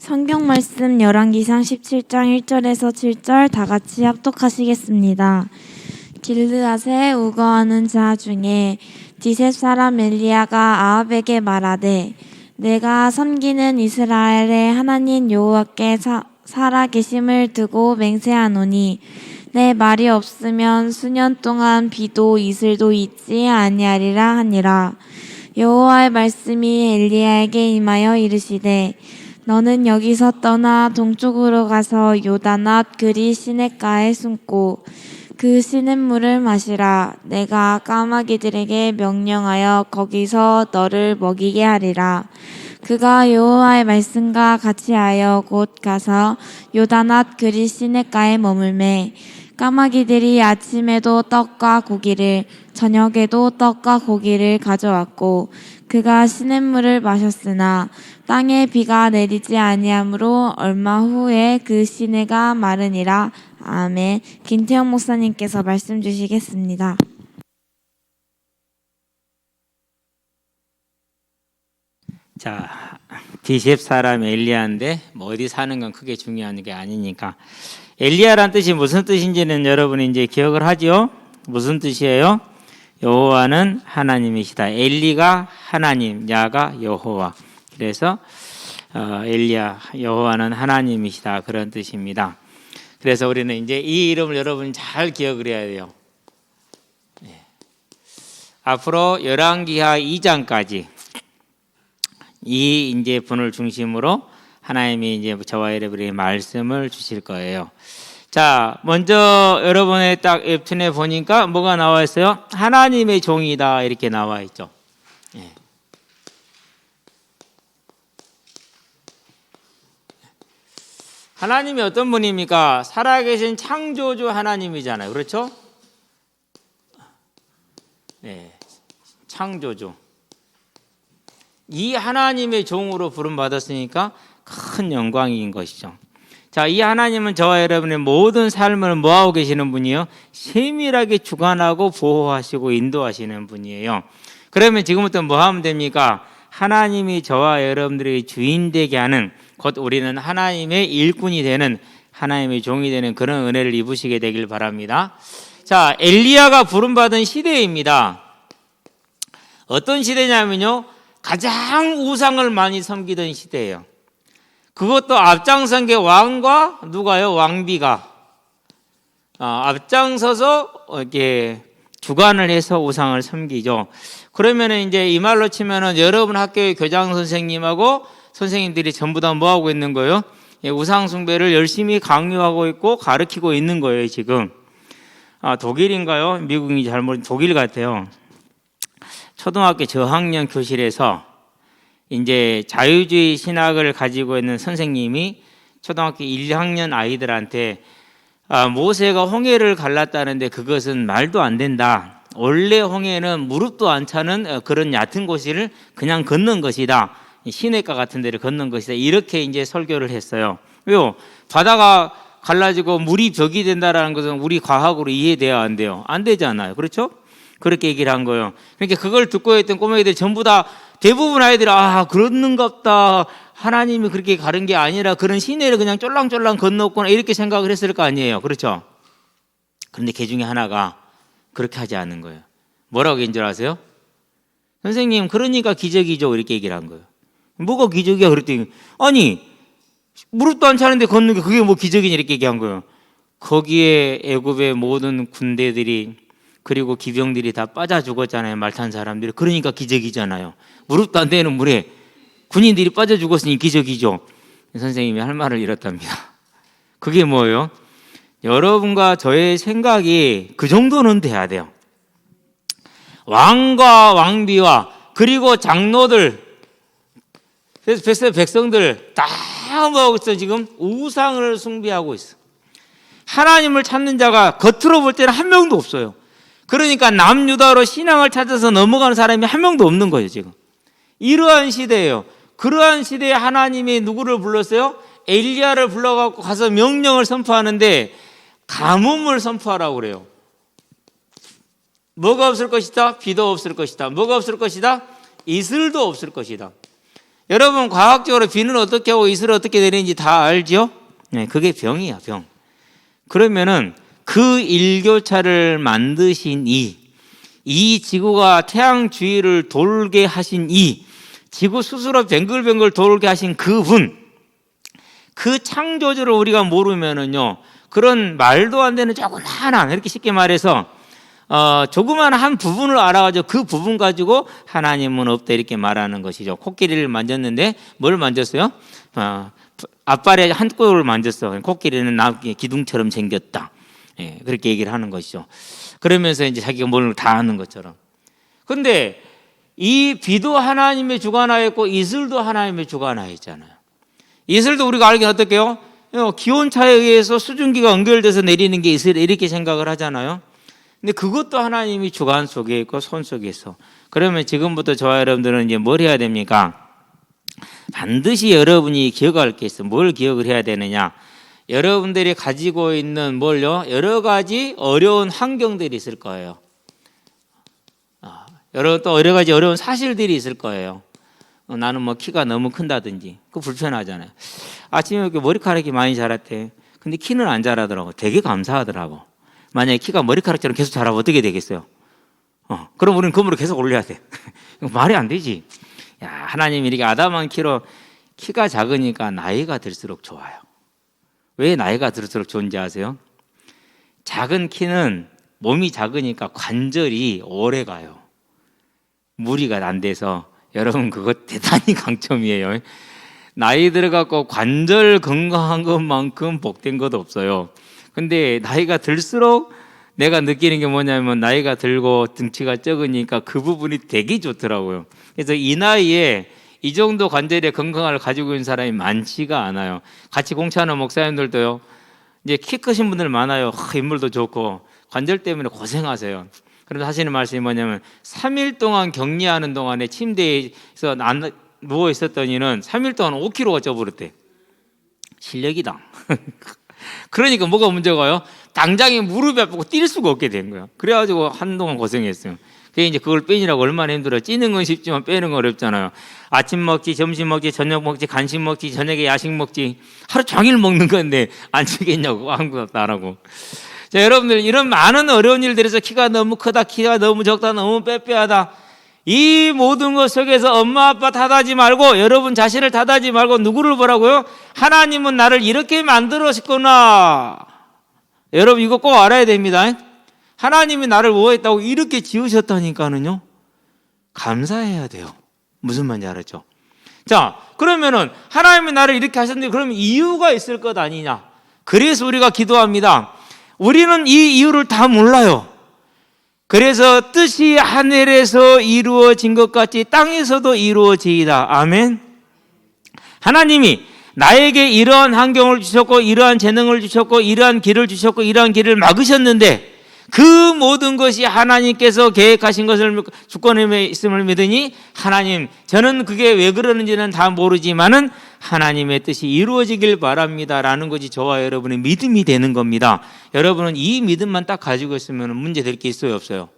성경 말씀 열왕기상 17장 1절에서 7절 다 같이 합독하시겠습니다. 길르앗에 우거하는 자 중에 디셉 사람 엘리야가 아합에게 말하되 내가 섬기는 이스라엘의 하나님 여호와께 살아계심을 두고 맹세하노니 내 말이 없으면 수년 동안 비도 이슬도 있지 아니하리라 하니라. 여호와의 말씀이 엘리야에게 임하여 이르시되 너는 여기서 떠나 동쪽으로 가서 요단 앞 그리 시냇가에 숨고 그 시냇물을 마시라. 내가 까마귀들에게 명령하여 거기서 너를 먹이게 하리라. 그가 여호와의 말씀과 같이 하여 곧 가서 요단 앞 그리 시냇가에 머물매 까마귀들이 아침에도 떡과 고기를 저녁에도 떡과 고기를 가져왔고 그가 시냇물을 마셨으나 땅에 비가 내리지 아니하므로 얼마 후에 그 시내가 마르니라. 아멘. 김태형 목사님께서 말씀 주시겠습니다. 자, 디셉 사람 엘리야인데 뭐 어디 사는 건 크게 중요한 게 아니니까. 엘리야란 뜻이 무슨 뜻인지는 여러분이 이제 기억을 하죠? 무슨 뜻이에요? 여호와는 하나님이시다. 엘리가 하나님, 야가 여호와. 그래서 엘리야, 여호와는 하나님이시다. 그런 뜻입니다. 그래서 우리는 이제 이 이름을 여러분 잘 기억을 해야 돼요. 네. 앞으로 열왕기하 2장까지 이 이제 분을 중심으로 하나님이 이제 저와 여러분에게 말씀을 주실 거예요. 자, 먼저 여러분의 딱 웹툰에 보니까 뭐가 나와 있어요? 하나님의 종이다 이렇게 나와 있죠. 예. 하나님이 어떤 분입니까? 살아계신 창조주 하나님이잖아요. 그렇죠? 네, 창조주. 이 하나님의 종으로 부름받았으니까 큰 영광인 것이죠. 자, 이 하나님은 저와 여러분의 모든 삶을 뭐하고 계시는 분이에요? 세밀하게 주관하고 보호하시고 인도하시는 분이에요. 그러면 지금부터 뭐 하면 됩니까? 하나님이 저와 여러분들의 주인 되게 하는, 곧 우리는 하나님의 일꾼이 되는, 하나님의 종이 되는 그런 은혜를 입으시게 되길 바랍니다. 자, 엘리야가 부름받은 시대입니다. 어떤 시대냐면요, 가장 우상을 많이 섬기던 시대예요. 그것도 앞장선 게 왕과 누가요? 왕비가 앞장서서 이렇게 주관을 해서 우상을 섬기죠. 그러면은 이제 이 말로 치면은 여러분 학교의 교장 선생님하고 선생님들이 전부 다 뭐 하고 있는 거예요? 우상 숭배를 열심히 강요하고 있고 가르치고 있는 거예요, 지금. 독일인가요? 미국인지 잘 모르는 독일 같아요. 초등학교 저학년 교실에서 이제 자유주의 신학을 가지고 있는 선생님이 초등학교 1학년 아이들한테 모세가 홍해를 갈랐다는데 그것은 말도 안 된다. 원래 홍해는 무릎도 안 차는 그런 얕은 곳을 그냥 걷는 것이다. 시냇가 같은 데를 걷는 것이다. 이렇게 이제 설교를 했어요. 왜요? 바다가 갈라지고 물이 벽이 된다라는 것은 우리 과학으로 이해돼야 안 돼요. 안 되잖아요. 그렇죠? 그렇게 얘기를 한 거예요. 그러니까 그걸 듣고 있던 꼬마애들이 전부 다 대부분 아이들이 그렇는갑다. 하나님이 그렇게 가른 게 아니라 그런 시내를 그냥 쫄랑쫄랑 건넜구나 이렇게 생각을 했을 거 아니에요. 그렇죠? 그런데 그 중에 하나가 그렇게 하지 않는 거예요. 뭐라고 얘기한 줄 아세요? 선생님, 그러니까 기적이죠. 이렇게 얘기를 한 거예요. 뭐가 기적이야? 그랬더니 아니 무릎도 안 차는데 걷는 게 그게 뭐 기적이냐 이렇게 얘기한 거예요. 거기에 애굽의 모든 군대들이 그리고 기병들이 다 빠져 죽었잖아요. 말 탄 사람들이. 그러니까 기적이잖아요. 무릎도 안 되는 물에 군인들이 빠져 죽었으니 기적이죠. 선생님이 할 말을 이렇답니다. 그게 뭐예요? 여러분과 저의 생각이 그 정도는 돼야 돼요. 왕과 왕비와 그리고 장로들, 백성들 다 뭐하고 있어? 지금 우상을 숭배하고 있어. 하나님을 찾는 자가 겉으로 볼 때는 한 명도 없어요. 그러니까 남유다로 신앙을 찾아서 넘어가는 사람이 한 명도 없는 거예요, 지금. 이러한 시대예요. 그러한 시대에 하나님이 누구를 불렀어요? 엘리야를 불러갖고 가서 명령을 선포하는데 가뭄을 선포하라고 그래요. 뭐가 없을 것이다? 비도 없을 것이다. 뭐가 없을 것이다? 이슬도 없을 것이다. 여러분 과학적으로 비는 어떻게 오고 이슬은 어떻게 내리는지 다 알죠? 네, 그게 병이야, 병. 그러면은 그 일교차를 만드신 이 지구가 태양 주위를 돌게 하신 지구 스스로 뱅글뱅글 돌게 하신 그분, 그 창조주를 우리가 모르면은요, 그런 말도 안 되는 조그마한, 이렇게 쉽게 말해서 조그마한 한 부분을 알아가지고 그 부분 가지고 하나님은 없다 이렇게 말하는 것이죠. 코끼리를 만졌는데 뭘 만졌어요? 앞발에 한 꼴을 만졌어. 코끼리는 기둥처럼 생겼다. 예, 그렇게 얘기를 하는 것이죠. 그러면서 이제 자기가 뭘 다 하는 것처럼. 근데 이 비도 하나님의 주관하였고 이슬도 하나님의 주관하였잖아요. 이슬도 우리가 알기는 어떻게요? 기온차에 의해서 수증기가 연결돼서 내리는 게 이슬 이렇게 생각을 하잖아요. 근데 그것도 하나님이 주관 속에 있고 손 속에 있어. 그러면 지금부터 저와 여러분들은 이제 뭘 해야 됩니까? 반드시 여러분이 기억할 게 있어. 뭘 기억을 해야 되느냐? 여러분들이 가지고 있는 뭘요? 여러 가지 어려운 환경들이 있을 거예요. 또 여러 가지 어려운 사실들이 있을 거예요. 나는 뭐 키가 너무 큰다든지, 그거 불편하잖아요. 아침에 이렇게 머리카락이 많이 자랐대. 근데 키는 안 자라더라고. 되게 감사하더라고. 만약에 키가 머리카락처럼 계속 자라면 어떻게 되겠어요? 그럼 우리는 금으로 계속 올려야 돼. 말이 안 되지. 야, 하나님이 이렇게 아담한 키가 작으니까 나이가 들수록 좋아요. 왜 나이가 들수록 좋은지 아세요? 작은 키는 몸이 작으니까 관절이 오래 가요. 무리가 안 돼서. 여러분 그거 대단히 강점이에요. 나이 들어갖고 관절 건강한 것만큼 복된 것 없어요. 근데 나이가 들수록 내가 느끼는 게 뭐냐면 나이가 들고 등치가 적으니까 그 부분이 되게 좋더라고요. 그래서 이 나이에 이 정도 관절의 건강을 가지고 있는 사람이 많지가 않아요. 같이 공차하는 목사님들도요, 이제 키 크신 분들 많아요. 인물도 좋고 관절 때문에 고생하세요. 그래서 하시는 말씀이 뭐냐면 3일 동안 격리하는 동안에 침대에서 누워 있었더니는 3일 동안 5kg가 쪄버렸대. 실력이다. 그러니까 뭐가 문제가요? 당장에 무릎이 아프고 뛸 수가 없게 된 거예요. 그래가지고 한동안 고생했어요. 그게 이제 그걸 빼느라고 얼마나 힘들어요. 찌는 건 쉽지만 빼는 건 어렵잖아요. 아침 먹지, 점심 먹지, 저녁 먹지, 간식 먹지, 저녁에 야식 먹지. 하루 종일 먹는 건데 안 찌겠냐고 아무것도 안 하고. 자, 여러분들 이런 많은 어려운 일들에서 키가 너무 크다, 키가 너무 적다, 너무 빼빼하다, 이 모든 것 속에서 엄마 아빠 탓하지 말고 여러분 자신을 탓하지 말고 누구를 보라고요? 하나님은 나를 이렇게 만들었구나. 여러분 이거 꼭 알아야 됩니다. 하나님이 나를 뭐 했다고 이렇게 지으셨다니까는요, 감사해야 돼요. 무슨 말인지 알았죠? 자, 그러면은 하나님이 나를 이렇게 하셨는데 그러면 이유가 있을 것 아니냐? 그래서 우리가 기도합니다. 우리는 이 이유를 다 몰라요. 그래서 뜻이 하늘에서 이루어진 것 같이 땅에서도 이루어지이다. 아멘. 하나님이 나에게 이러한 환경을 주셨고 이러한 재능을 주셨고 이러한 길을 주셨고 이러한 길을 막으셨는데 그 모든 것이 하나님께서 계획하신 것을 주권에 있음을 믿으니 하나님, 저는 그게 왜 그러는지는 다 모르지만은 하나님의 뜻이 이루어지길 바랍니다라는 것이 저와 여러분의 믿음이 되는 겁니다. 여러분은 이 믿음만 딱 가지고 있으면 문제 될 게 있어요, 없어요?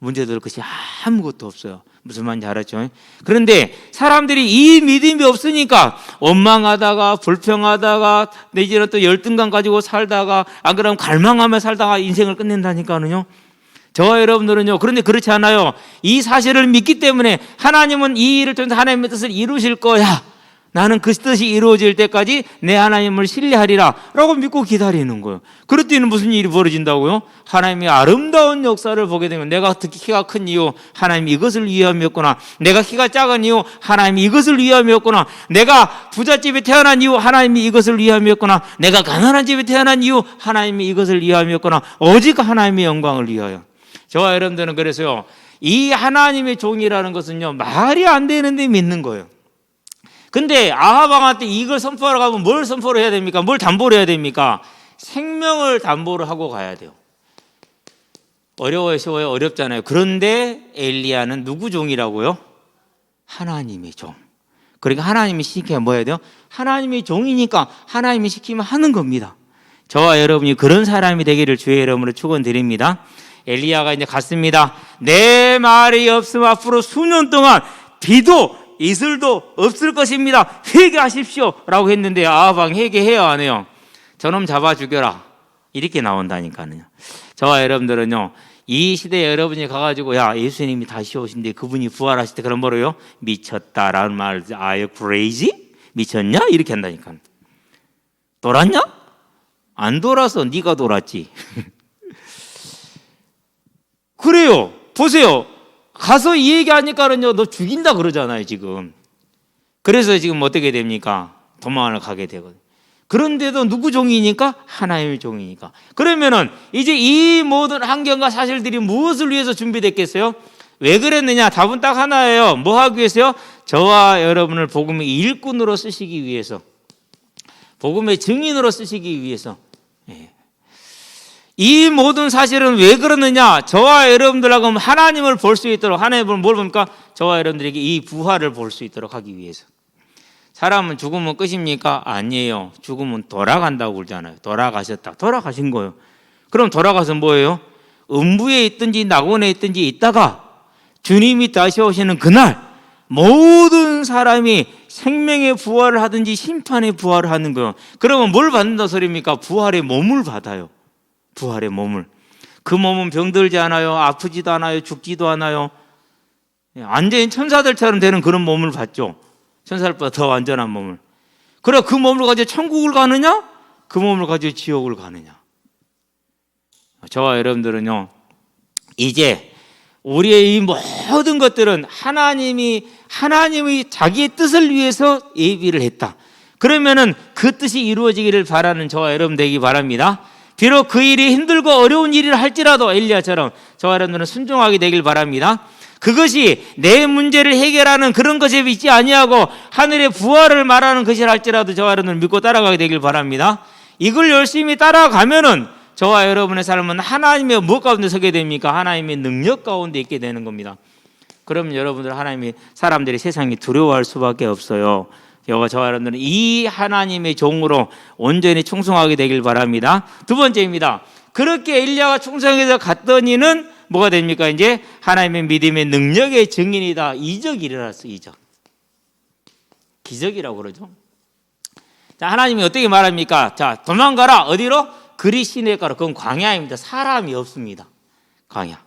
문제 될 것이 아무것도 없어요. 무슨 말인지 알았죠? 그런데 사람들이 이 믿음이 없으니까 원망하다가 불평하다가 내지는 또 열등감 가지고 살다가 안 그러면 갈망하며 살다가 인생을 끝낸다니까는요. 저와 여러분들은요, 그런데 그렇지 않아요. 이 사실을 믿기 때문에 하나님은 이 일을 통해서 하나님의 뜻을 이루실 거야, 나는 그 뜻이 이루어질 때까지 내 하나님을 신뢰하리라 라고 믿고 기다리는 거예요. 그럴 때는 무슨 일이 벌어진다고요? 하나님의 아름다운 역사를 보게 되면 내가 특히 키가 큰 이유 하나님이 이것을 위함이었구나, 내가 키가 작은 이유 하나님이 이것을 위함이었구나, 내가 부잣집에 태어난 이유 하나님이 이것을 위함이었구나, 내가 가난한 집에 태어난 이유 하나님이 이것을 위함이었구나, 오직 하나님의 영광을 위하여. 저와 여러분들은 그래서요, 이 하나님의 종이라는 것은요, 말이 안 되는데 믿는 거예요. 근데 아합 왕한테 이걸 선포하러 가면 뭘 선포를 해야 됩니까? 뭘 담보를 해야 됩니까? 생명을 담보를 하고 가야 돼요. 어려워요, 쉬워요? 어렵잖아요. 그런데 엘리야는 누구 종이라고요? 하나님의 종. 그러니까 하나님이 시키면 뭐 해야 돼요? 하나님의 종이니까 하나님이 시키면 하는 겁니다. 저와 여러분이 그런 사람이 되기를 주의 이름으로 축원드립니다. 엘리야가 이제 갔습니다. 내 말이 없으면 앞으로 수년 동안 비도 이슬도 없을 것입니다. 회개하십시오 라고 했는데 아하방 회개해요 안 해요? 저놈 잡아 죽여라 이렇게 나온다니까요. 저와 여러분들은요, 이 시대에 여러분이 가가지고 야 예수님이 다시 오신데 그분이 부활하실 때 그럼 뭐래요? 미쳤다라는 말, Are you crazy? 미쳤냐? 이렇게 한다니까. 돌았냐? 안 돌아서 네가 돌았지. 그래요. 보세요. 가서 이 얘기하니까는요, 너 죽인다 그러잖아요 지금. 그래서 지금 어떻게 됩니까? 도망을 가게 되거든요. 그런데도 누구 종이니까? 하나님의 종이니까. 그러면은 이제 이 모든 환경과 사실들이 무엇을 위해서 준비됐겠어요? 왜 그랬느냐? 답은 딱 하나예요. 뭐 하기 위해서요? 저와 여러분을 복음의 일꾼으로 쓰시기 위해서, 복음의 증인으로 쓰시기 위해서. 이 모든 사실은 왜 그러느냐? 저와 여러분들하고 하나님을 볼 수 있도록, 하나님을 뭘 봅니까? 저와 여러분들에게 이 부활을 볼 수 있도록 하기 위해서. 사람은 죽으면 끝입니까? 아니에요. 죽으면 돌아간다고 그러잖아요. 돌아가셨다. 돌아가신 거예요. 그럼 돌아가서 뭐예요? 음부에 있든지 낙원에 있든지 있다가 주님이 다시 오시는 그날 모든 사람이 생명의 부활을 하든지 심판의 부활을 하는 거예요. 그러면 뭘 받는다 소리입니까? 부활의 몸을 받아요. 부활의 몸을. 그 몸은 병들지 않아요. 아프지도 않아요. 죽지도 않아요. 완전히 천사들처럼 되는 그런 몸을 받죠. 천사들보다 더 완전한 몸을. 그래, 그 몸을 가지고 천국을 가느냐? 그 몸을 가지고 지옥을 가느냐? 저와 여러분들은요, 이제 우리의 이 모든 것들은 하나님이 자기의 뜻을 위해서 예비를 했다. 그러면은 그 뜻이 이루어지기를 바라는 저와 여러분 되기 바랍니다. 비록 그 일이 힘들고 어려운 일이라 할지라도 엘리야처럼 저와 여러분들은 순종하게 되길 바랍니다. 그것이 내 문제를 해결하는 그런 것에 있지 아니하고 하늘의 부활을 말하는 것이라 할지라도 저와 여러분을 믿고 따라가게 되길 바랍니다. 이걸 열심히 따라가면은 저와 여러분의 삶은 하나님의 무엇 가운데 서게 됩니까? 하나님의 능력 가운데 있게 되는 겁니다. 그러면 여러분들 하나님이 사람들이 세상에 두려워할 수밖에 없어요. 저와 여러분들은 이 하나님의 종으로 온전히 충성하게 되길 바랍니다. 두 번째입니다. 그렇게 엘리야가 충성해서 갔더니는 뭐가 됩니까? 이제 하나님의 믿음의 능력의 증인이다. 이적이 일어났어. 이적. 기적이라고 그러죠. 자, 하나님이 어떻게 말합니까? 자, 도망가라. 어디로? 그리 시내가로. 그건 광야입니다. 사람이 없습니다. 광야.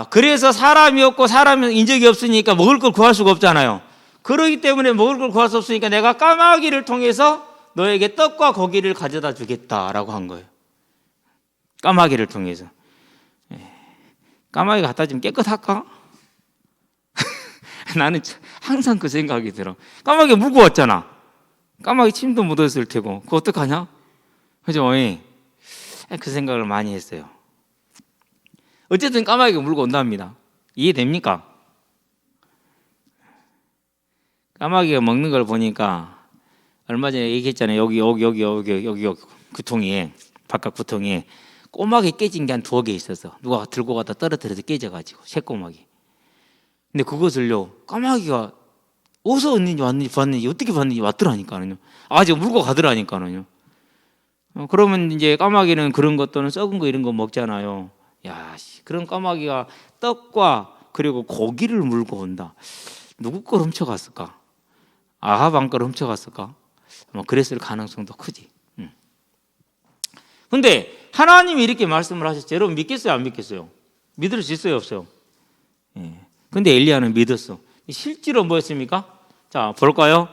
그래서 사람이 없고 사람이 인적이 없으니까 먹을 걸 구할 수가 없잖아요. 그러기 때문에 먹을 걸 구할 수 없으니까 내가 까마귀를 통해서 너에게 떡과 고기를 가져다 주겠다라고 한 거예요. 까마귀를 통해서. 까마귀 갖다 주면 깨끗할까? 나는 항상 그 생각이 들어. 까마귀 무거웠잖아. 까마귀 침도 묻었을 테고 그거 어떡하냐? 그죠? 그 생각을 많이 했어요. 어쨌든 까마귀가 물고 온답니다. 이해됩니까? 까마귀가 먹는 걸 보니까 얼마 전에 얘기했잖아요. 여기 구통이에, 바깥 구통이에 꼬막이 깨진 게 한 2개 있어서 누가 들고 가다 떨어뜨려서 깨져가지고 새꼬막이. 근데 그것을요, 까마귀가 어디서 왔는지 봤는지 어떻게 봤는지 왔더라니까요. 아직 물고 가더라니까요. 그러면 이제 까마귀는 그런 것들은 썩은 거 이런 거 먹잖아요. 야, 그런 까마귀가 떡과 그리고 고기를 물고 온다. 누구 걸 훔쳐갔을까? 아합 걸 훔쳐갔을까? 그랬을 가능성도 크지. 근데 하나님이 이렇게 말씀을 하셨죠. 여러분 믿겠어요? 안 믿겠어요? 믿을 수 있어요? 없어요? 근데 엘리야는 믿었어. 실제로 뭐였습니까? 자, 볼까요?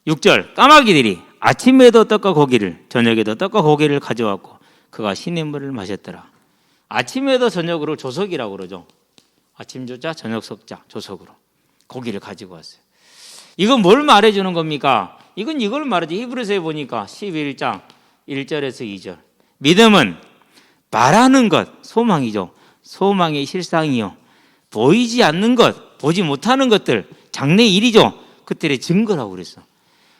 6절. 까마귀들이 아침에도 떡과 고기를, 저녁에도 떡과 고기를 가져왔고 그가 시냇물을 마셨더라. 아침에도 저녁으로 조석이라고 그러죠. 아침 조자, 저녁 석자, 조석으로 고기를 가지고 왔어요. 이건 뭘 말해주는 겁니까? 이건 이걸 말하지. 히브리서에 보니까 11장 1절에서 2절. 믿음은 바라는 것, 소망이죠. 소망의 실상이요. 보이지 않는 것, 보지 못하는 것들, 장래 일이죠. 그들의 증거라고 그랬어.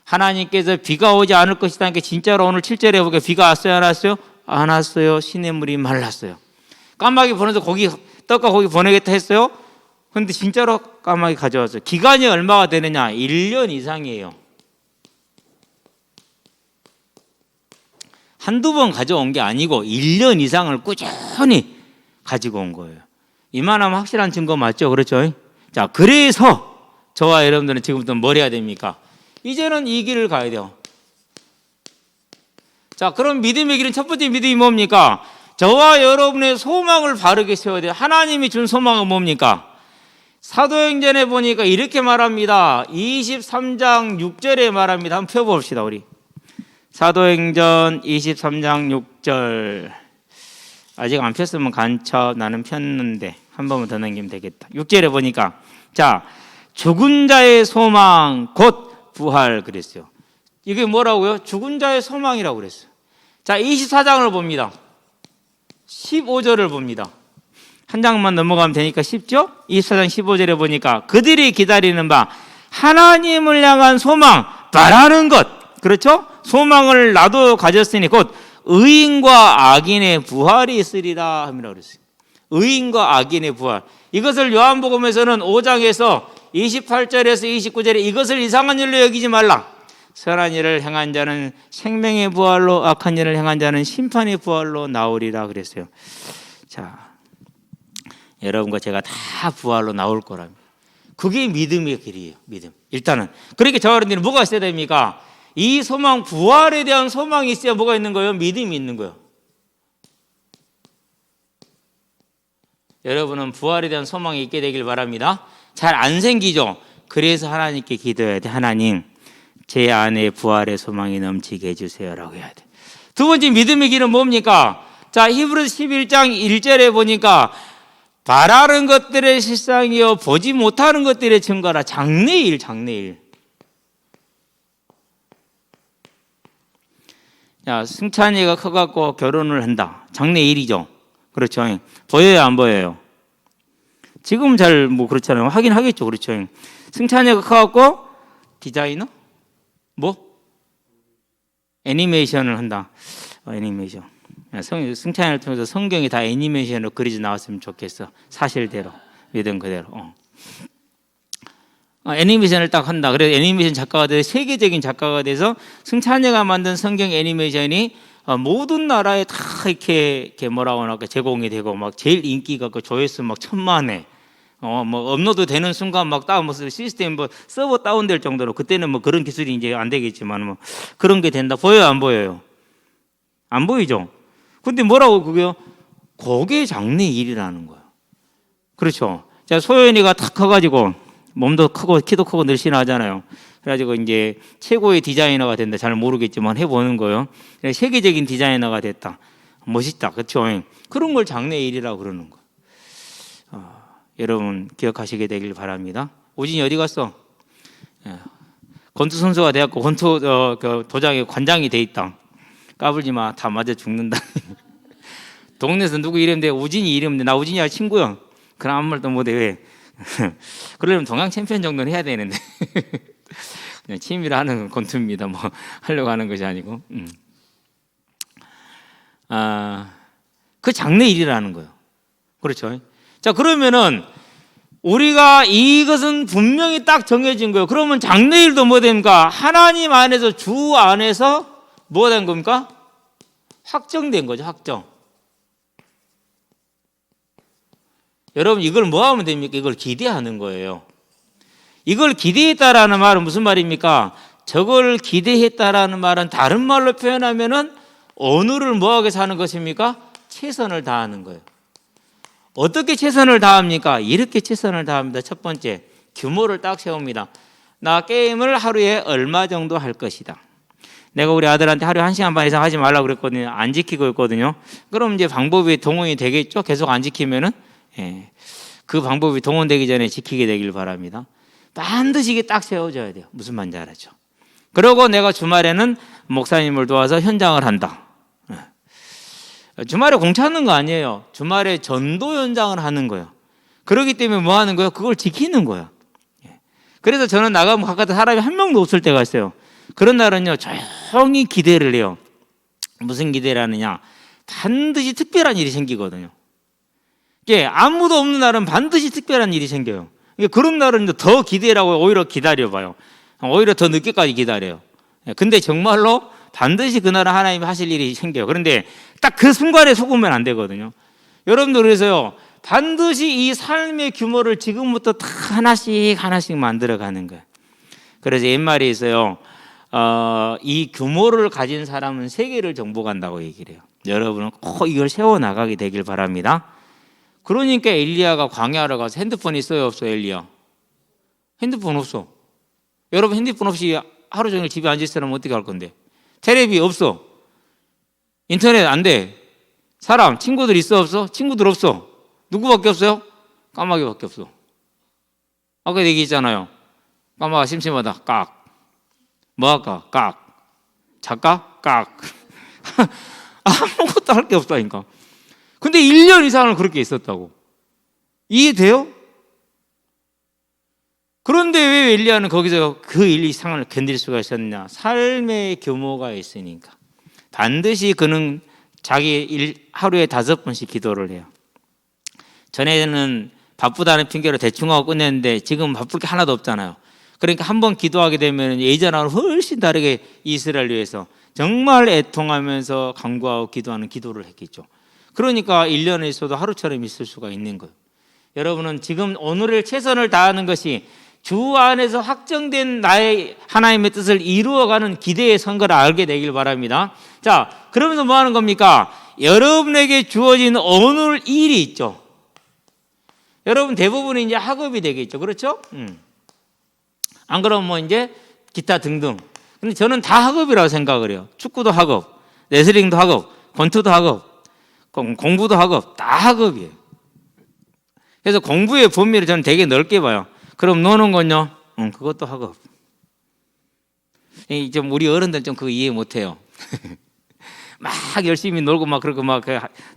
하나님께서 비가 오지 않을 것이다. 그러니까 진짜로 오늘 7절에 보니까 비가 왔어요? 안 왔어요? 안 왔어요. 시냇물이 말랐어요. 까마귀 보내서 떡과 고기 보내겠다 했어요. 그런데 진짜로 까마귀 가져왔어요. 기간이 얼마가 되느냐? 1년 이상이에요. 한두 번 가져온 게 아니고 1년 이상을 꾸준히 가지고 온 거예요. 이만하면 확실한 증거 맞죠? 그렇죠? 자, 그래서 저와 여러분들은 지금부터 뭘 해야 됩니까? 이제는 이 길을 가야 돼요. 자, 그럼 믿음의 길은 첫 번째 믿음이 뭡니까? 저와 여러분의 소망을 바르게 세워야 돼요. 하나님이 준 소망은 뭡니까? 사도행전에 보니까 이렇게 말합니다. 23장 6절에 말합니다. 한번 펴봅시다, 우리. 사도행전 23장 6절. 아직 안 폈으면 간첩, 나는 폈는데 한 번만 더 남기면 되겠다. 6절에 보니까 자, 죽은 자의 소망 곧 부활 그랬어요. 이게 뭐라고요? 죽은 자의 소망이라고 그랬어요. 자, 24장을 봅니다. 15절을 봅니다. 한 장만 넘어가면 되니까 쉽죠? 24장 15절에 보니까 그들이 기다리는 바 하나님을 향한 소망, 바라는 것. 그렇죠? 소망을 나도 가졌으니 곧 의인과 악인의 부활이 있으리라 함이라고 그랬어요. 의인과 악인의 부활. 이것을 요한복음에서는 5장에서 28절에서 29절에 이것을 이상한 일로 여기지 말라. 선한 일을 행한 자는 생명의 부활로, 악한 일을 행한 자는 심판의 부활로 나오리라 그랬어요. 자, 여러분과 제가 다 부활로 나올 거랍니다. 그게 믿음의 길이에요. 믿음. 일단은 그러니까 저와 여러분들은 뭐가 있어야 됩니까? 이 소망, 부활에 대한 소망이 있어야 뭐가 있는 거예요? 믿음이 있는 거예요. 여러분은 부활에 대한 소망이 있게 되길 바랍니다. 잘 안 생기죠? 그래서 하나님께 기도해야 돼. 하나님, 제 안에 부활의 소망이 넘치게 해주세요라고 해야 돼. 두 번째 믿음의 길은 뭡니까? 자, 히브리서 11장 1절에 보니까 바라는 것들의 실상이요 보지 못하는 것들의 증거라. 장래일, 장래일. 야, 승찬이가 커갖고 결혼을 한다. 장래일이죠. 그렇죠. 보여요, 안 보여요? 지금은 잘 뭐 그렇잖아요. 하긴 하겠죠. 그렇죠. 승찬이가 커갖고 디자이너? 뭐? 애니메이션을 한다. 애니메이션. 승찬이를 통해서 성경이 다 애니메이션으로 그려져 나왔으면 좋겠어. 사실대로. 믿음 그대로. 애니메이션을 딱 한다. 그래서 애니메이션 작가가 돼서 세계적인 작가가 돼서 승찬이가 만든 성경 애니메이션이 모든 나라에 다 이렇게 뭐라고 할까 제공이 되고 막 제일 인기가 그 조회수 막 1000만회. 뭐 업로드 되는 순간 막 다운 시스템 뭐 서버 다운될 정도로 그때는 뭐 그런 기술이 이제 안 되겠지만 뭐 그런 게 된다. 보여요, 안 보여요? 안 보이죠? 근데 뭐라고 그게요? 그게 장래일이라는 거예요. 그렇죠. 자, 소연이가 탁 커가지고 몸도 크고 키도 크고 늘씬하잖아요. 그래가지고 이제 최고의 디자이너가 된다. 잘 모르겠지만 해보는 거예요. 세계적인 디자이너가 됐다. 멋있다. 그렇죠. 그런 걸 장래일이라고 그러는 거예요. 여러분 기억하시게 되길 바랍니다. 오진이 어디 갔어? 권투 선수가 돼갖고 권투 도장에 관장이 돼 있다. 까불지 마. 다 맞아 죽는다. 동네에서 누구 이름인데 오진이 이름인데 나 오진이야 친구야. 그럼 아무 말도 못해. 왜? 그러려면 동양 챔피언 정도는 해야 되는데 그냥 취미로 하는 권투입니다. 뭐 하려고 하는 것이 아니고 그 장래일이라는 거예요. 그렇죠. 자, 그러면은 우리가 이것은 분명히 딱 정해진 거예요. 그러면 장래일도 뭐 됩니까? 하나님 안에서 주 안에서 뭐가 된 겁니까? 확정된 거죠. 확정. 여러분 이걸 뭐 하면 됩니까? 이걸 기대하는 거예요. 이걸 기대했다라는 말은 무슨 말입니까? 저걸 기대했다라는 말은 다른 말로 표현하면은 오늘을 뭐하게 사는 것입니까? 최선을 다하는 거예요. 어떻게 최선을 다합니까? 이렇게 최선을 다합니다. 첫 번째, 규모를 딱 세웁니다. 나 게임을 하루에 얼마 정도 할 것이다. 내가 우리 아들한테 하루에 1시간 반 이상 하지 말라고 그랬거든요. 안 지키고 있거든요. 그럼 이제 방법이 동원이 되겠죠? 계속 안 지키면은. 그 방법이 동원되기 전에 지키게 되길 바랍니다. 반드시 이게 딱 세워져야 돼요. 무슨 말인지 알았죠? 그리고 내가 주말에는 목사님을 도와서 현장을 한다. 주말에 공차하는 거 아니에요. 주말에 전도 현장을 하는 거예요. 그렇기 때문에 뭐 하는 거예요? 그걸 지키는 거예요. 그래서 저는 나가면 가까이 사람이 한 명도 없을 때가 있어요. 그런 날은요, 조용히 기대를 해요. 무슨 기대를 하느냐? 반드시 특별한 일이 생기거든요. 아무도 없는 날은 반드시 특별한 일이 생겨요. 그런 날은 더 기대라고 오히려 기다려봐요. 오히려 더 늦게까지 기다려요. 근데 정말로 반드시 그날은 하나님이 하실 일이 생겨요. 그런데 딱 그 순간에 속으면 안 되거든요. 여러분들 그래서요, 반드시 이 삶의 규모를 지금부터 다 하나씩 만들어가는 거예요. 그래서 옛말에 있어요. 이 규모를 가진 사람은 세계를 정복한다고 얘기를 해요. 여러분은 꼭 이걸 세워나가게 되길 바랍니다. 그러니까 엘리야가 광야로 가서 핸드폰 있어요 없어요? 엘리야 핸드폰 없어. 여러분 핸드폰 없이 하루 종일 집에 앉아있으면 어떻게 할 건데? 텔레비 없어. 인터넷 안 돼. 사람 친구들 있어 없어? 친구들 없어. 누구밖에 없어요? 까마귀밖에 없어. 아까 얘기했잖아요. 까마귀 심심하다 깍. 뭐 할까? 깍. 작가? 깍. 아무것도 할 게 없다니까. 근데 1년 이상을 그렇게 있었다고. 이해돼요? 그런데 왜 엘리야는 거기서 그 일 이상을 견딜 수가 있었냐? 삶의 규모가 있으니까. 반드시 그는 자기 하루에 5번씩 기도를 해요. 전에는 바쁘다는 핑계로 대충 하고 끝냈는데 지금 바쁠 게 하나도 없잖아요. 그러니까 한번 기도하게 되면 예전하고 훨씬 다르게 이스라엘 위해서 정말 애통하면서 간구하고 기도하는 기도를 했겠죠. 그러니까 1년에 있어도 하루처럼 있을 수가 있는 거예요. 여러분은 지금 오늘을 최선을 다하는 것이 주 안에서 확정된 나의 하나님의 뜻을 이루어가는 기대의 선거를 알게 되길 바랍니다. 자, 그러면서 뭐 하는 겁니까? 여러분에게 주어진 오늘 일이 있죠. 여러분 대부분이 이제 학업이 되겠죠. 그렇죠? 안 그러면 뭐 이제 기타 등등. 근데 저는 다 학업이라고 생각을 해요. 축구도 학업, 레슬링도 학업, 권투도 학업, 공부도 학업, 다 학업이에요. 그래서 공부의 범위를 저는 되게 넓게 봐요. 그럼 노는 건요? 그것도 학업. 좀 우리 어른들 좀 그거 이해 못 해요. 막 열심히 놀고 막 그러고 막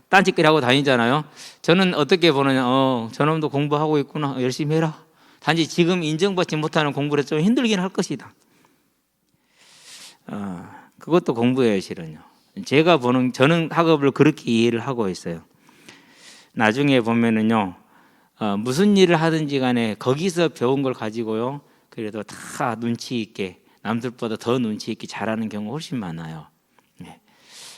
딴짓거리 하고 다니잖아요. 저는 어떻게 보느냐? 저놈도 공부하고 있구나. 열심히 해라. 단지 지금 인정받지 못하는 공부를 좀 힘들긴 할 것이다. 그것도 공부예요, 실은요. 제가 보는 저는 학업을 그렇게 이해를 하고 있어요. 나중에 보면은요. 무슨 일을 하든지 간에 거기서 배운 걸 가지고요. 그래도 다 눈치 있게 남들보다 더 눈치 있게 잘하는 경우가 훨씬 많아요. 네.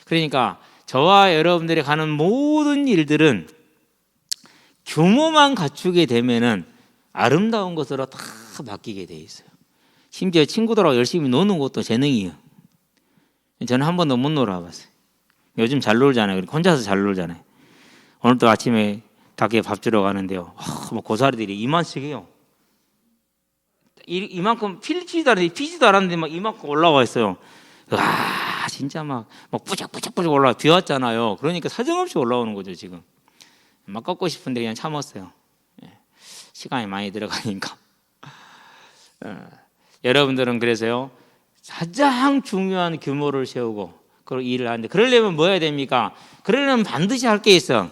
그러니까 저와 여러분들이 가는 모든 일들은 규모만 갖추게 되면은 아름다운 것으로 다 바뀌게 돼 있어요. 심지어 친구들하고 열심히 노는 것도 재능이에요. 저는 한 번도 못 놀아봤어요. 요즘 잘 놀잖아요. 혼자서 잘 놀잖아요. 오늘도 아침에 닭에 밥 주러 가는데요. 뭐 고사리들이 이만씩 해요. 이만큼 피지도 않았는데 막 이만큼 올라와 있어요. 와, 진짜 막 뿌적뿌적 올라와. 비 왔잖아요. 그러니까 사정없이 올라오는 거죠, 지금. 막 꺾고 싶은데 그냥 참았어요. 시간이 많이 들어가니까. 여러분들은 그래서요, 가장 중요한 규모를 세우고 그 일을 하는데, 그러려면 뭐 해야 됩니까? 그러려면 반드시 할 게 있어.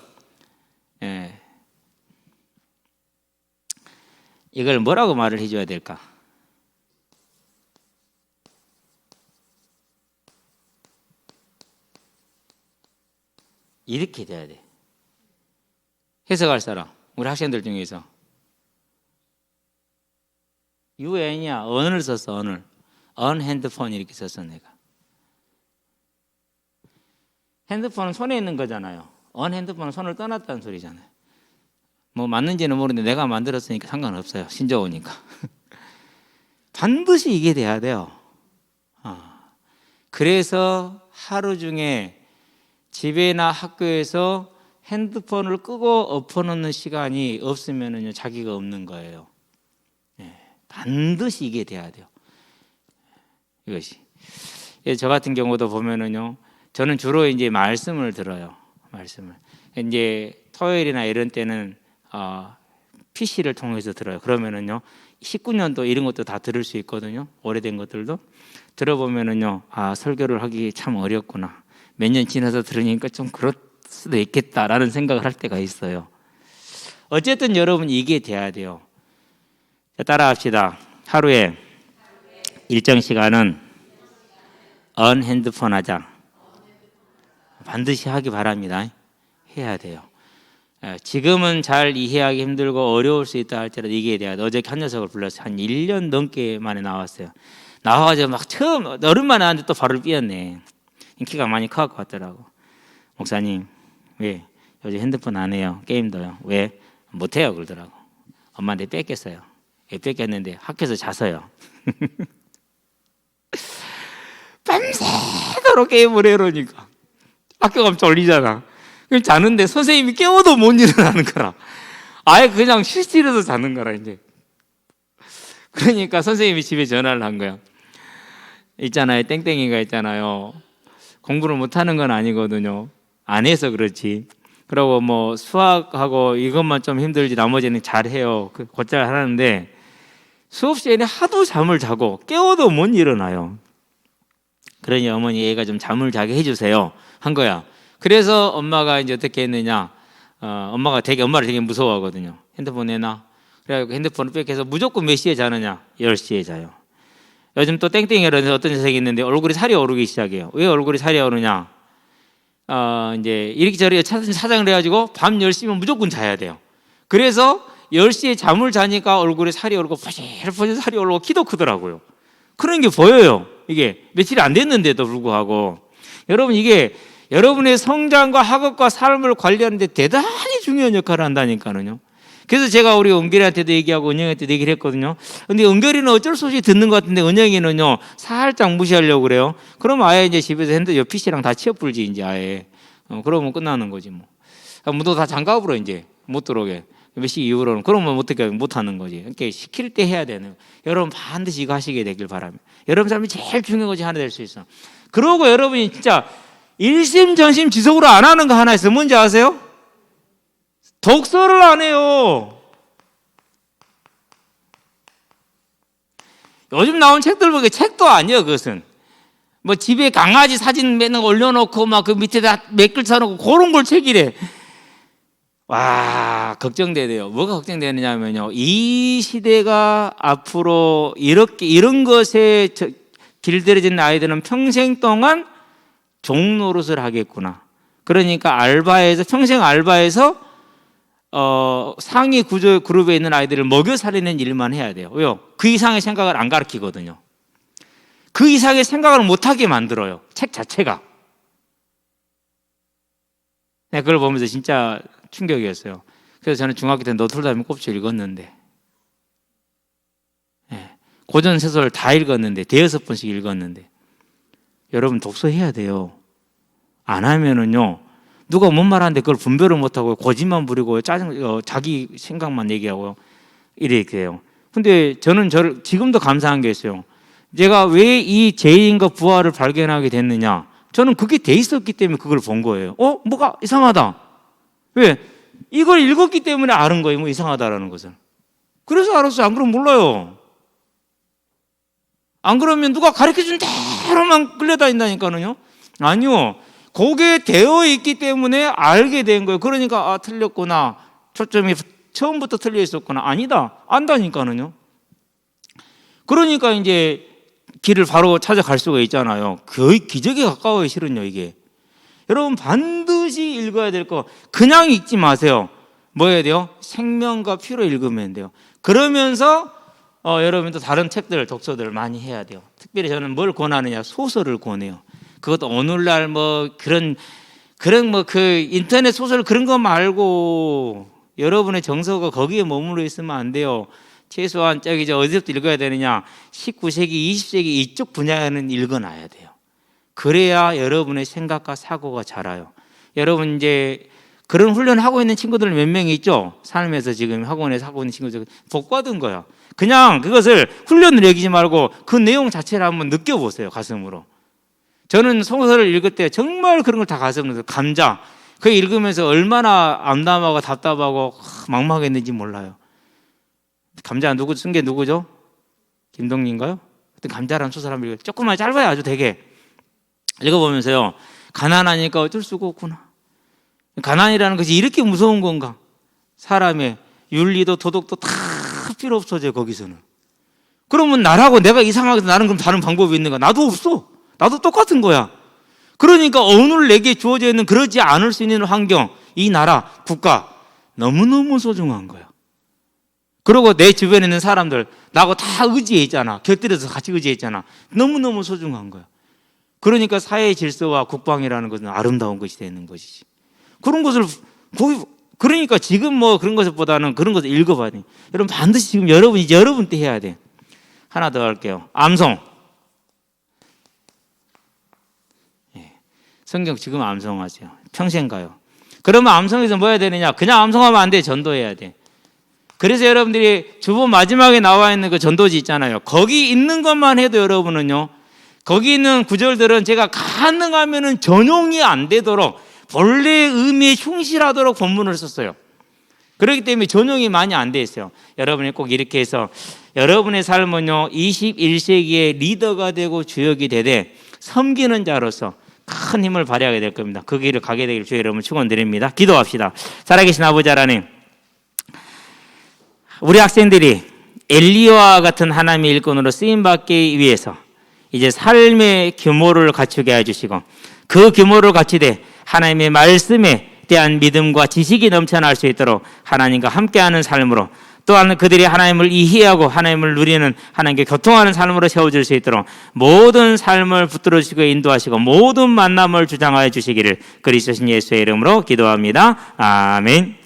이걸 뭐라고 말을 해줘야 될까? 이렇게 돼야 돼. 해석할 사람, 우리 학생들 중에서 UN이야, 언을 썼어. 언 핸드폰 이렇게 썼어. 내가 핸드폰은 손에 있는 거잖아요. 언 핸드폰은 손을 떠났다는 소리잖아요. 뭐 맞는지는 모르는데 내가 만들었으니까 상관없어요. 신조어니까. 반드시 이게 돼야 돼요. 그래서 하루 중에 집에나 학교에서 핸드폰을 끄고 엎어놓는 시간이 없으면은요, 자기가 없는 거예요. 반드시 이게 돼야 돼요. 이것이. 저 같은 경우도 보면은요, 저는 주로 이제 말씀을 들어요. 말씀을. 이제 토요일이나 이런 때는 PC를 통해서 들어요. 그러면은요, 19년도 이런 것도 다 들을 수 있거든요. 오래된 것들도 들어보면은요, 설교를 하기 참 어렵구나. 몇 년 지나서 들으니까 좀 그럴 수도 있겠다라는 생각을 할 때가 있어요. 어쨌든 여러분 이게 돼야 돼요. 자, 따라합시다. 하루에 일정 시간은 언 핸드폰 하자. 반드시 하기 바랍니다. 해야 돼요. 지금은 잘 이해하기 힘들고 어려울 수 있다 할지라도 이게 돼야 돼. 어저께 한 녀석을 불렀어요. 한 1년 넘게 만에 나왔어요. 나와가지고 막 처음 어른만 하는데 또 발을 삐었네. 키가 많이 커갖고 왔더라고. 목사님, 왜 요즘 핸드폰 안 해요. 게임도요. 왜? 못해요 그러더라고. 엄마한테 뺏겼어요. 왜 뺏겼는데 학교에서 자서요. 밤새도록 게임을 해. 그러니까 학교 가면 졸리잖아. 그럼 자는데 선생님이 깨워도 못 일어나는 거라. 아예 그냥 실실해서 자는 거라 이제. 그러니까 선생님이 집에 전화를 한 거야. 있잖아요, 땡땡이가 있잖아요. 공부를 못하는 건 아니거든요. 안 해서 그렇지. 그리고 뭐 수학하고 이것만 좀 힘들지 나머지는 잘해요. 곧잘 하는데 수업 시간에 하도 잠을 자고 깨워도 못 일어나요. 그러니 어머니 얘가 좀 잠을 자게 해주세요 한 거야. 그래서 엄마가 이제 어떻게 했느냐. 엄마를 되게 무서워하거든요. 핸드폰 내놔. 그래가지고 핸드폰을 뺏겨서 무조건 몇 시에 자느냐? 10시에 자요. 요즘 또 땡땡이라는 어떤 녀석이 있는데 얼굴이 살이 오르기 시작해요. 왜 얼굴이 살이 오르냐? 이제 이렇게 저렇게 사장을 해가지고 밤 10시면 무조건 자야 돼요. 그래서 10시에 잠을 자니까 얼굴에 살이 오르고 포실포실 살이 오르고 키도 크더라고요. 그런 게 보여요. 이게 며칠이 안 됐는데도 불구하고. 여러분 이게 여러분의 성장과 학업과 삶을 관리하는 데 대단히 중요한 역할을 한다니까요. 그래서 제가 우리 은결이한테도 얘기하고 은영이한테도 얘기를 했거든요. 근데 은결이는 어쩔 수 없이 듣는 것 같은데 은영이는요 살짝 무시하려고 그래요. 그러면 아예 이제 집에서 PC랑 다 치워불지 이제 아예. 그러면 끝나는 거지 뭐. 문도 다 잠가버려 이제 못 들어오게. 몇 시 이후로는 그러면 어떻게 못 하는 거지. 그러니까 시킬 때 해야 되는. 여러분 반드시 이거 하시게 되길 바랍니다. 여러분 삶이 제일 중요한 것이 하나 될 수 있어. 그러고 여러분이 진짜 일심전심 지속으로 안 하는 거 하나 있어요. 뭔지 아세요? 독서를 안 해요. 요즘 나온 책들 보니까 책도 아니에요. 그것은 뭐 집에 강아지 사진 맨날 올려놓고 막 그 밑에다 몇 글 써놓고 그런 걸 책이래. 와, 걱정되네요. 뭐가 걱정되느냐면요, 이 시대가 앞으로 이런 것에 길들여진 아이들은 평생 동안 종노릇을 하겠구나. 그러니까 평생 알바해서 상위 그룹에 있는 아이들을 먹여 살리는 일만 해야 돼요. 왜요? 그 이상의 생각을 안 가르치거든요. 그 이상의 생각을 못하게 만들어요. 책 자체가. 네, 그걸 보면서 진짜 충격이었어요. 그래서 저는 중학교 때 노틀담의 꽃을 읽었는데, 네, 고전 소설 다 읽었는데, 대여섯 번씩 읽었는데, 여러분 독서해야 돼요. 안 하면은요, 누가 뭔 말하는데 그걸 분별을 못하고 고집만 부리고 자기 생각만 얘기하고 이렇게 해요. 근데 저는 지금도 감사한 게 있어요. 제가 왜 이 죄인과 부활을 발견하게 됐느냐? 저는 그게 돼 있었기 때문에 그걸 본 거예요. 뭐가 이상하다. 왜? 이걸 읽었기 때문에 아는 거예요. 뭐 이상하다라는 것을. 그래서 알았어요. 안 그러면 몰라요. 안 그러면 누가 가르쳐준 대로만 끌려다닌다니까요. 아니요. 그게 되어 있기 때문에 알게 된 거예요. 그러니까 틀렸구나. 초점이 처음부터 틀려 있었구나. 아니다. 안다니까요. 그러니까 이제 길을 바로 찾아갈 수가 있잖아요. 거의 기적에 가까워요, 실은요, 이게. 여러분 반드시 읽어야 될 거 그냥 읽지 마세요. 뭐 해야 돼요? 생명과 피로 읽으면 돼요. 그러면서 여러분도 다른 책들, 독서들을 많이 해야 돼요. 특별히 저는 뭘 권하느냐? 소설을 권해요. 그것도 오늘날 뭐 그런 뭐 그 인터넷 소설 그런 거 말고 여러분의 정서가 거기에 머물러 있으면 안 돼요. 최소한 어디서부터 읽어야 되느냐? 19세기, 20세기 이쪽 분야는 읽어놔야 돼요. 그래야 여러분의 생각과 사고가 자라요. 여러분 이제 그런 훈련하고 있는 친구들 몇 명이 있죠? 삶에서 지금 학원에서 하고 있는 친구들 복 받은 거야. 그냥 그것을 훈련을 여기지 말고 그 내용 자체를 한번 느껴보세요, 가슴으로. 저는 소설을 읽을 때 정말 그런 걸 다 가슴으로 감자. 그 읽으면서 얼마나 암담하고 답답하고 막막했는지 몰라요. 감자 쓴 게 누구죠? 김동리인가요? 그때 감자라는 소설 한번 읽어요. 조금만 짧아요, 아주 되게. 읽어보면서요, 가난하니까 어쩔 수가 없구나. 가난이라는 것이 이렇게 무서운 건가? 사람의 윤리도 도덕도 다 필요 없어져요, 거기서는. 그러면 나라고 내가 이상하게 나는 그럼 다른 방법이 있는가? 나도 없어. 나도 똑같은 거야. 그러니까 오늘 내게 주어져 있는 그러지 않을 수 있는 환경, 이 나라, 국가 너무너무 소중한 거야. 그리고 내 주변에 있는 사람들 나하고 다 의지해 있잖아. 곁들여서 같이 의지해 있잖아. 너무너무 소중한 거야. 그러니까 사회 질서와 국방이라는 것은 아름다운 것이 되는 것이지. 그런 것을 그러니까 지금 뭐 그런 것보다는 그런 것을 읽어봐야 돼. 여러분 반드시 지금 여러분 때 해야 돼. 하나 더 할게요. 암송. 성경 지금 암송하세요. 평생 가요. 그러면 암송에서 뭐 해야 되느냐? 그냥 암송하면 안 돼. 전도해야 돼. 그래서 여러분들이 주보 마지막에 나와 있는 그 전도지 있잖아요. 거기 있는 것만 해도 여러분은요, 거기 있는 구절들은 제가 가능하면은 전용이 안 되도록 본래 의미에 충실하도록 본문을 썼어요. 그렇기 때문에 전용이 많이 안 돼 있어요. 여러분이 꼭 이렇게 해서 여러분의 삶은요, 21세기의 리더가 되고 주역이 되되 섬기는 자로서 큰 힘을 발휘하게 될 겁니다. 그 길을 가게 되길 주의 여러분 축원드립니다. 기도합시다. 살아계신 아버지 하나님, 우리 학생들이 엘리야와 같은 하나님의 일꾼으로 쓰임받기 위해서 이제 삶의 규모를 갖추게 해주시고 그 규모를 갖추되 하나님의 말씀에 대한 믿음과 지식이 넘쳐날 수 있도록 하나님과 함께하는 삶으로, 또한 그들이 하나님을 이해하고 하나님을 누리는, 하나님께 교통하는 삶으로 세워줄 수 있도록 모든 삶을 붙들어 주시고 인도하시고 모든 만남을 주장하여 주시기를 그리스도 예수의 이름으로 기도합니다. 아멘.